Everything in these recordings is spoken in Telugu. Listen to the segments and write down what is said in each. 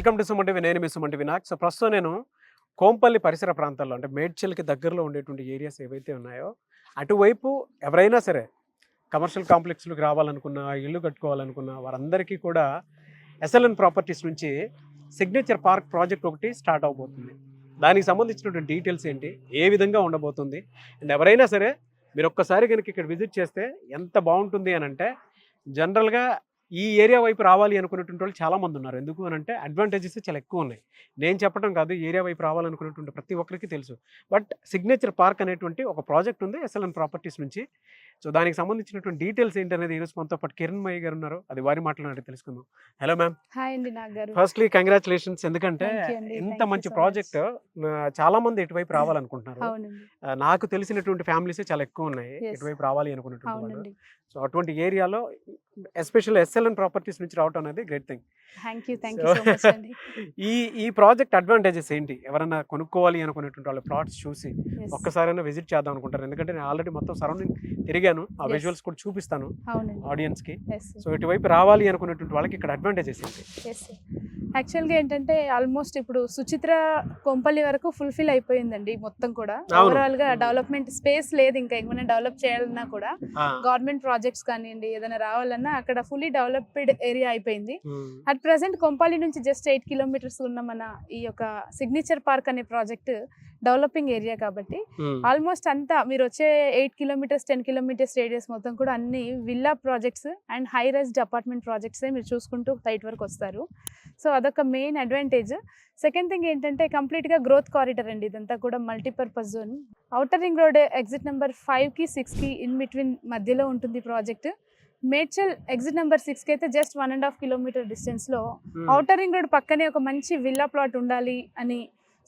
Welcome to Suman TV. నేను మీ సుమన్ టీవీ వినాయక్. సో ప్రస్తుతం నేను కోంపల్లి పరిసర ప్రాంతాల్లో అంటే మేడ్చల్కి దగ్గరలో ఉండేటువంటి ఏరియాస్ ఏవైతే ఉన్నాయో అటువైపు ఎవరైనా సరే కమర్షియల్ కాంప్లెక్స్లోకి రావాలనుకున్నా, ఇల్లు కట్టుకోవాలనుకున్నా వారందరికీ కూడా ఎస్ఎల్ఎన్ ప్రాపర్టీస్ నుంచి సిగ్నేచర్ పార్క్ ప్రాజెక్ట్ ఒకటి స్టార్ట్ అవబోతుంది. దానికి సంబంధించినటువంటి డీటెయిల్స్ ఏంటి, ఏ విధంగా ఉండబోతుంది, అండ్ ఎవరైనా సరే మీరు ఒక్కసారి కనుక ఇక్కడ విజిట్ చేస్తే ఎంత బాగుంటుంది అని అంటే, జనరల్గా ఈ ఏరియా వైపు రావాలి అనుకునేటువంటి వాళ్ళు చాలామంది ఉన్నారు. ఎందుకు అని అంటే అడ్వాంటేజెస్ చాలా ఎక్కువ ఉన్నాయి. నేను చెప్పడం కాదు, ఈ ఏరియా వైపు రావాలనుకునేటువంటి ప్రతి ఒక్కరికి తెలుసు. బట్ సిగ్నేచర్ పార్క్ అనేటువంటి ఒక ప్రాజెక్ట్ ఉంది ఎస్ఎల్ఎన్ ప్రాపర్టీస్ నుంచి. సో దానికి సంబంధించినటువంటి డీటెయిల్స్ ఏంటనేది ఈరోజు మనతో పాటు కిరణ్మయ్య గారు ఉన్నారు. అది వారి మాట్లాడి తెలుసుకుందాం. Hello ma'am. హాయ్ అండి నాగ్ గారు. Firstly congratulations. ఎందుకంటే ఇంత Thank మంచి you so ప్రాజెక్ట్ చాలా మంది ఇటువైపు రావాలనుకుంటున్నారు. అవునండి. నాకు తెలిసినటువంటి ఫ్యామిలీస్ చాలా ఎక్కువ ఉన్నాయి Yes. ఇటువైపు రావాలి అనుకున్నటువంటి వాళ్ళు. అవునండి. సో అటువంటి ఏరియాలో ఎస్పెషల్ ఎస్ఎల్ఎన్ ప్రాపర్టీస్ నుంచి రావటం అనేది great thing. Thank you so much అండి. ఈ ప్రాజెక్ట్ అడ్వాంటేజెస్ ఏంటి? ఎవరైనా కొనుక్కోవాలి అనుకునేటువంటి వాళ్ళు ప్లాట్స్ చూసి Yes. ఒక్కసారైనా విజిట్ చేద్దాం అనుకుంటారు. ఎందుకంటే నేను ఆల్రెడీ మొత్తం సరౌండింగ్ తిరిగాను, ఆ Yes. విజువల్స్ కూడా చూపిస్తాను అవునండి. ఆడియన్స్ కి. Yes. సో ఇటువైపు రావాలి అనుకునేటువంటి వాళ్ళకి ఇక్కడ అడ్వాంటేజెస్ ఏంటి? ఎస్ యాక్చువల్గా ఏంటంటే ఆల్మోస్ట్ ఇప్పుడు సుచిత్ర కొంపల్లి వరకు ఫుల్ఫిల్ అయిపోయిందండి మొత్తం కూడా. అవును. ఓవరాల్ గా డెవలప్మెంట్ స్పేస్ లేదు, ఇంకా ఏమైనా డెవలప్ చేయాలన్నా కూడా ఆ, గవర్నమెంట్ ప్రాజెక్ట్స్ కానివ్వండి ఏదైనా రావాలన్నా అక్కడ ఫుల్లీ డెవలప్డ్ ఏరియా అయిపోయింది. ఉమ్, అట్ ప్రెసెంట్ కొంపల్లి నుంచి జస్ట్ 8 కిలోమీటర్స్ ఉన్న మన ఈ యొక్క సిగ్నేచర్ పార్క్ అనే ప్రాజెక్ట్ డెవలపింగ్ ఏరియా కాబట్టి ఉమ్, ఆల్మోస్ట్ అంతా మీరు వచ్చే 8 కిలోమీటర్స్ 10 కిలోమీటర్స్ రేడియస్ మొత్తం కూడా అన్ని villa projects and high raised apartment ప్రాజెక్ట్సే మీరు చూసుకుంటూ సైట్ వరకు వస్తారు. సో అదొక మెయిన్ అడ్వాంటేజ్. సెకండ్ థింగ్ ఏంటంటే కంప్లీట్గా గ్రోత్ కారిడర్ అండి, ఇదంతా కూడా multipurpose zone. Outer ring road exit number 5కి 6కి ఇన్ బిట్వీన్ మధ్యలో ఉంటుంది ప్రాజెక్ట్. మేడ్చల్ ఎగ్జిట్ నెంబర్ 6కి అయితే జస్ట్ 1.5 కిలోమీటర్ డిస్టెన్స్లో ఉమ్. ఔటర్ రింగ్ రోడ్ పక్కనే ఒక మంచి విల్లా ప్లాట్ ఉండాలి అని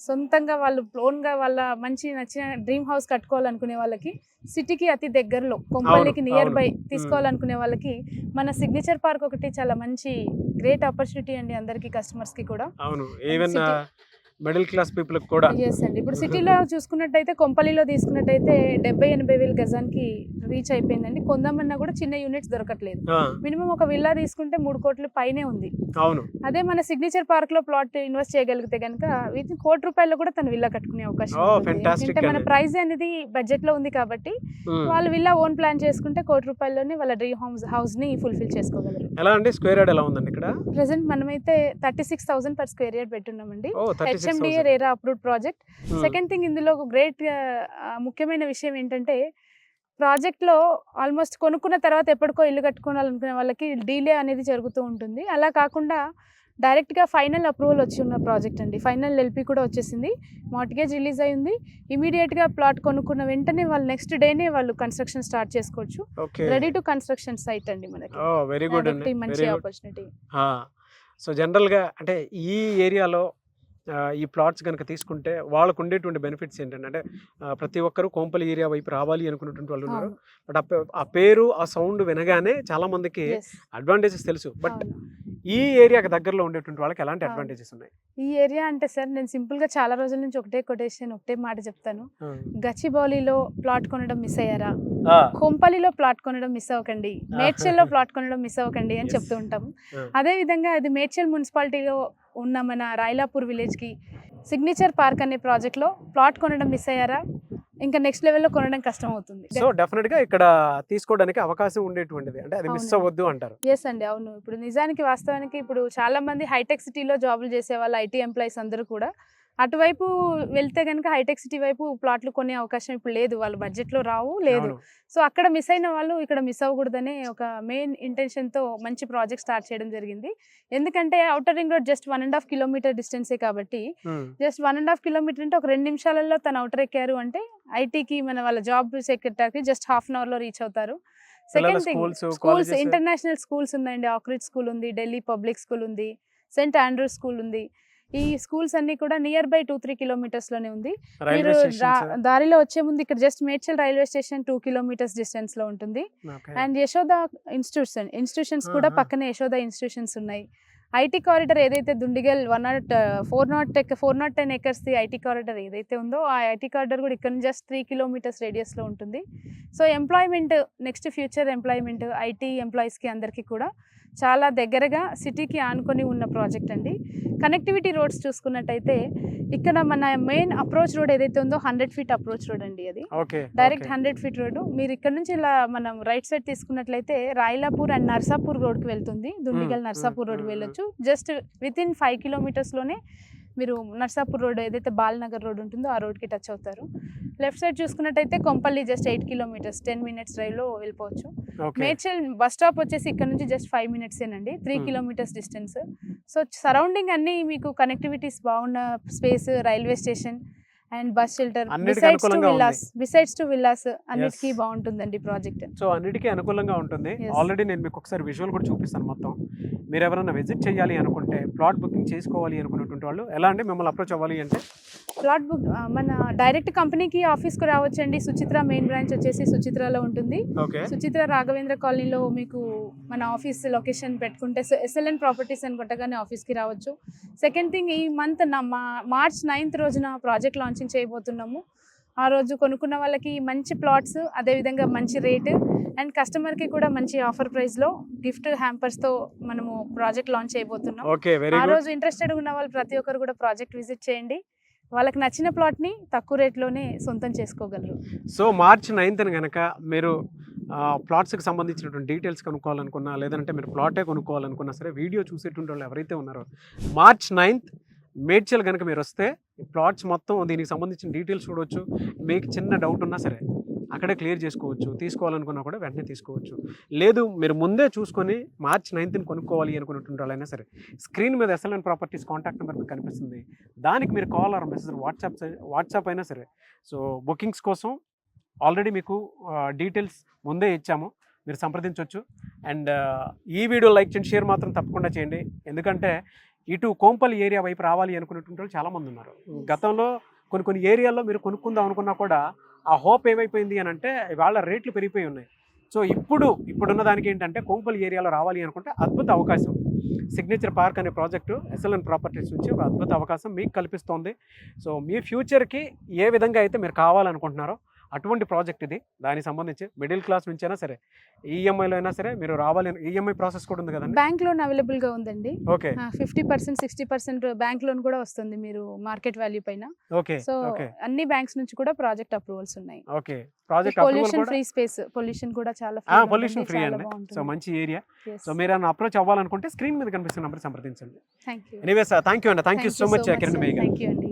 సొంతంగా వాళ్ళు ఓన్గా వాళ్ళ మంచి నచ్చిన డ్రీమ్ హౌస్ కట్టుకోవాలనుకునే వాళ్ళకి సిటీకి అతి దగ్గరలో కొంపల్లికి అవును, నియర్ బై అవును. తీసుకోవాలనుకునే వాళ్ళకి మన సిగ్నేచర్ పార్క్ ఒకటి చాలా మంచి గ్రేట్ ఆపర్చునిటీ అండి అందరికీ కస్టమర్స్కి కూడా. అవును, even City. Middle class people కూడా. ఎస్ అండి. ఇప్పుడు సిటీలో చూసుకున్నట్టయితే కొంపల్లిలో తీసుకున్నట్టయితే 70-80 వేల గజానికి రీచ్ అయిపోయిందండి. కొందామన్నా కూడా చిన్న యూనిట్స్ దొరకట్లేదు. ఆ, మినిమం ఒక విల్లా తీసుకుంటే 3 కోట్ల పైనే ఉంది. అవును. అదే మన సిగ్నేచర్ పార్క్ లో ప్లాట్ ఇన్వెస్ట్ చేయగలిగితే కనుక విత్ ₹1,00,00,000 కూడా తను విల్లా కట్టుకునే అవకాశం Oh, ఉంటుంది. fantastic ఎందుకంటే మన అండి. ప్రైస్ అనేది బడ్జెట్ లో ఉంది కాబట్టి ఉమ్. వాళ్ళు విల్లా ఓన్ ప్లాన్ చేసుకుంటే ₹1,00,00,000లోనే వాళ్ళ డ్రీమ్ హౌస్ ని ఫుల్ఫిల్ చేసుకోగలరు. ఎలా అండి, స్క్వేర్ యార్డ్ ఎలా ఉందండి ఇక్కడ? ప్రెసెంట్ మనమైతే 36,000 per square yard పెట్టున్నామండి. ఓ, HMDA 36,000. RERA approved project. Second thing ఇందులో ఒక గ్రేట్ ముఖ్యమైన విషయం ఏంటంటే ప్రాజెక్ట్లో ఆల్మోస్ట్ కొనుక్కున్న తర్వాత ఎప్పటికో ఇల్లు కట్టుకోవాలనుకునే వాళ్ళకి డిలే అనేది జరుగుతూ ఉంటుంది. అలా కాకుండా డైరెక్ట్గా ఫైనల్ అప్రూవల్ వచ్చి ఉన్న ప్రాజెక్ట్ అండి. ఫైనల్ ఎల్పి కూడా వచ్చేసింది, మార్టిగేజ్ రిలీజ్ అయింది. ఇమీడియట్గా ప్లాట్ కొనుక్కున్న వెంటనే వాళ్ళు నెక్స్ట్ డేనే వాళ్ళు కన్స్ట్రక్షన్ స్టార్ట్ చేసుకోవచ్చు. Okay. Ready to construction site అండి మనకి. ఓ, వెరీ గుడ్ అండి, అదొకటి మంచి వెరీ గుడ్. ఆపర్చునిటీ. సో జనరల్గా అంటే ఈ ఏరియాలో ఈ ప్లాట్స్ కనుక తీసుకుంటే వాళ్ళకు ఉండేటువంటి బెనిఫిట్స్ ఏంటంటే, అంటే ప్రతి ఒక్కరు కోంపల్లి ఏరియా వైపు రావాలి అనుకున్నటువంటి వాళ్ళు ఉన్నారు. బట్ ఆ పేరు ఆ సౌండ్ వినగానే చాలా మందికి అడ్వాంటేజెస్ తెలుసు. బట్ ఈ ఏరియాకి దగ్గరలో ఉండేటువంటి వాళ్ళకి ఎలాంటి అవును. అడ్వాంటేజెస్ ఉన్నాయి? ఈ ఏరియా అంటే సార్ నేను సింపుల్గా చాలా రోజుల నుంచి ఒకటే మాట చెప్తాను. గచ్చిబౌలిలో ప్లాట్ కొనడం మిస్ అయ్యారా, కొంపల్లిలో ప్లాట్ కొనడం మిస్ అవ్వకండి, మేడ్చల్లో ప్లాట్ కొనడం మిస్ అవ్వకండి అని Yes. చెప్తూ ఉంటాం. అదేవిధంగా అది మేడ్చల్ మున్సిపాలిటీలో ఉన్న మన రాయలాపూర్ విలేజ్కి సిగ్నేచర్ పార్క్ అనే ప్రాజెక్ట్లో ప్లాట్ కొనడం మిస్ అయ్యారా, ఇంకా నెక్స్ట్ లెవెల్లో కొనడం కష్టం అవుతుంది. సో డెఫినెట్ గా ఇక్కడ తీసుకోవడానికి అవకాశం ఉండేటువంటిది, అంటే అది మిస్ అవునండి. అవ్వద్దు అంటారు. ఎస్ అండి, అవును. ఇప్పుడు నిజానికి వాస్తవానికి ఇప్పుడు చాలా మంది హైటెక్ సిటీలో జాబులు చేసే వాళ్ళు ఐటీ ఎంప్లాయీస్ అందరూ కూడా అటువైపు వెళ్తే కనుక హైటెక్ సిటీ వైపు ప్లాట్లు కొనే అవకాశం ఇప్పుడు లేదు, వాళ్ళ బడ్జెట్లో రావు లేదు. అవును. సో అక్కడ మిస్ అయిన వాళ్ళు ఇక్కడ మిస్ అవ్వకూడదనే ఒక మెయిన్ ఇంటెన్షన్తో మంచి ప్రాజెక్ట్ స్టార్ట్ చేయడం జరిగింది. ఎందుకంటే outer ring road just 1.5 kilometre డిస్టెన్సే కాబట్టి ఉమ్, జస్ట్ 1.5 కిలోమీటర్ అంటే ఒక 2 నిమిషాలలో తను ఔటర్ ఎక్కారు అంటే ఐటీకి మన వాళ్ళ జాబ్ సెక్రటరీకి జస్ట్ హాఫ్ అన్ అవర్లో రీచ్ అవుతారు. Second thing schools, schools, colleges. International schools ఉన్నాయండి. ఆక్రిడ్ స్కూల్ ఉంది, ఢిల్లీ పబ్లిక్ స్కూల్ ఉంది, సెయింట్ ఆండ్రూ స్కూల్ ఉంది. ఈ స్కూల్స్ అన్ని కూడా నియర్ బై 2-3 కిలోమీటర్స్లోనే ఉంది. మీరు రైల్వే స్టేషన్స్. దారిలో వచ్చే ముందు ఇక్కడ just Medchal railway station 2 kilometres డిస్టెన్స్లో ఉంటుంది. ఓకే. అండ్ యశోద ఇన్స్టిట్యూషన్స్ కూడా ఆహా. పక్కనే యశోద ఇన్స్టిట్యూషన్స్ ఉన్నాయి. ఐటీ కారిడర్ ఏదైతే దుండిగల్ 410 ఎకర్స్ది ఐటీ కారిడర్ ఏదైతే ఉందో ఆ ఐటీ కారిడర్ కూడా ఇక్కడ నుంచి జస్ట్ 3 కిలోమీటర్స్ రేడియస్లో ఉంటుంది. So employment next future employment IT ఎంప్లాయీస్కి అందరికీ కూడా చాలా దగ్గరగా సిటీకి ఆనుకొని ఉన్న ప్రాజెక్ట్ అండి. కనెక్టివిటీ రోడ్స్ చూసుకున్నట్టయితే ఇక్కడ మన మెయిన్ అప్రోచ్ రోడ్ ఏదైతే ఉందో 100 ఫీట్ అప్రోచ్ రోడ్ అండి. అది డైరెక్ట్ 100 ఫీట్ రోడ్. మీరు ఇక్కడ నుంచి ఇలా మనం రైట్ సైడ్ తీసుకున్నట్లయితే రాయలాపూర్ అండ్ నర్సాపూర్ రోడ్కి వెళ్తుంది. దుండిగల్ నర్సాపూర్ రోడ్కి వెళ్ళొచ్చు. జస్ట్ వితిన్ 5 కిలోమీటర్స్లోనే మీరు నర్సాపూర్ రోడ్ ఏదైతే బాలనగర్ రోడ్ ఉంటుందో ఆ రోడ్కి టచ్ అవుతారు. లెఫ్ట్ సైడ్ చూసుకున్నట్టయితే కొంపల్లి జస్ట్ 8 కిలోమీటర్స్ 10 మినిట్స్ డ్రైవ్లో వెళ్ళిపోవచ్చు. మేడ్చల్ బస్ స్టాప్ వచ్చేసి ఇక్కడ నుంచి just 5 మినిట్సేనండి, 3 kilometres distance. So surrounding అన్నీ మీకు కనెక్టివిటీస్ బాగున్న space, railway station and bus shelter, besides to villas అన్నిటికీ బాగుంటుందండి ప్రాజెక్ట్. సో అన్నిటికీ అనుకూలంగా ఉంటుంది. ఆల్రెడీ నేను మీకు ఒకసారి విజువల్ కూడా చూపిస్తాను మొత్తం. మీరు ఎవరైనా విజిట్ చేయాలి అనుకుంటే, ప్లాట్ బుకింగ్ చేసుకోవాలి అనుకున్నటువంటి వాళ్ళు ఎలా అంటే మిమ్మల్ని అప్రోచ్ అవ్వాలి అంటే ప్లాట్ బుక్ మన డైరెక్ట్ కంపెనీకి ఆఫీస్కి రావచ్చండి. సుచిత్ర మెయిన్ బ్రాంచ్ వచ్చేసి సుచిత్రలో ఉంటుంది. సుచిత్ర రాఘవేంద్ర కాలనీలో మీకు మన ఆఫీస్ లొకేషన్ పెట్టుకుంటే SLN ప్రాపర్టీస్ అని కొట్టగానే ఆఫీస్కి రావచ్చు. సెకండ్ థింగ్, ఈ మంత్ మార్చ్ 9th రోజున ప్రాజెక్ట్ లాంచింగ్ చేయబోతున్నాము. ఆ రోజు కొనుక్కున్న వాళ్ళకి మంచి ప్లాట్స్, అదేవిధంగా మంచి రేటు అండ్ కస్టమర్కి కూడా మంచి ఆఫర్ ప్రైస్లో గిఫ్ట్ హ్యాంపర్స్తో మనము ప్రాజెక్ట్ లాంచ్ చేయబోతున్నాం. ఆ రోజు ఇంట్రెస్టెడ్ ఉన్న వాళ్ళు ప్రతి ఒక్కరు కూడా ప్రాజెక్ట్ విజిట్ చేయండి. వాళ్ళకి నచ్చిన ప్లాట్ని తక్కువ రేట్లోనే సొంతం చేసుకోగలరు. సో మార్చ్ 9th కనుక మీరు ప్లాట్స్కి సంబంధించినటువంటి డీటెయిల్స్ కొనుక్కోవాలనుకున్నా, లేదంటే మీరు ప్లాటే కొనుక్కోవాలనుకున్నా సరే, వీడియో చూసేటువంటి వాళ్ళు ఎవరైతే ఉన్నారో మార్చ్ 9th మేడ్చల్ కనుక మీరు వస్తే ప్లాట్స్ మొత్తం దీనికి సంబంధించిన డీటెయిల్స్ చూడవచ్చు. మీకు చిన్న డౌట్ ఉన్నా సరే అక్కడే క్లియర్ చేసుకోవచ్చు. తీసుకోవాలనుకున్నా కూడా వెంటనే తీసుకోవచ్చు. లేదు మీరు ముందే చూసుకొని మార్చ్ 9th కొనుక్కోవాలి అనుకున్నటువంటి వాళ్ళైనా సరే, స్క్రీన్ మీద SLN ప్రాపర్టీస్ కాంటాక్ట్ నెంబర్ మీకు కనిపిస్తుంది. దానికి మీరు కాల్ ఆర్ మెసేజ్ వాట్సాప్ అయినా సరే. సో బుకింగ్స్ కోసం ఆల్రెడీ మీకు డీటెయిల్స్ ముందే ఇచ్చాము, మీరు సంప్రదించవచ్చు. అండ్ ఈ వీడియో లైక్ చేయండి, షేర్ మాత్రం తప్పకుండా చేయండి. ఎందుకంటే ఇటు కోంపల్లి ఏరియా వైపు రావాలి అనుకున్నటువంటి వాళ్ళు చాలామంది ఉన్నారు. గతంలో కొన్ని ఏరియాల్లో మీరు కొనుక్కుందాం అనుకున్నా కూడా ఆ హోప్ ఏమైపోయింది అని అంటే వాళ్ళ రేట్లు పెరిగిపోయి ఉన్నాయి. సో ఇప్పుడున్న దానికి ఏంటంటే కోంపల్లి ఏరియాలో రావాలి అనుకుంటే అద్భుత అవకాశం. సిగ్నేచర్ పార్క్ అనే ప్రాజెక్టు SLN ప్రాపర్టీస్ నుంచి ఒక అద్భుత అవకాశం మీకు కల్పిస్తోంది. సో మీ ఫ్యూచర్కి ఏ విధంగా అయితే మీరు కావాలనుకుంటున్నారో అటువంటి ప్రాజెక్ట్ ఇది. దానికి సంబంధించి మిడిల్ క్లాస్ నుంచి అయినా సరే, ఈఎంఐలో అయినా సరే మీరు రావాలి. ఈఎంఐ ప్రాసెస్ కూడా ఉంది కదండి? బ్యాంక్ లోన్ అవైలబుల్గా ఉందండి. ఓకే, 50%, 60% బ్యాంక్ లోన్ కూడా వస్తుంది మీరు మార్కెట్ వాల్యూ పైన. ఓకే, సో అన్ని బ్యాంక్స్ నుంచి కూడా ప్రాజెక్ట్ అప్రూవల్స్ ఉన్నాయి. Okay, project pollution free space, pollution కూడా చాలా పొల్యూషన్ ఫ్రీ అండి. సో మంచి ఏరియా. సో మీరు అప్రోచ్ అవ్వాలనుకుంటే స్క్రీన్ మీద కనిపిస్తున్న నెంబర్ సంప్రదించండి. Thank you. Anyways thank you అండి. Thank you so much Kiran Megha. Thank you అండి.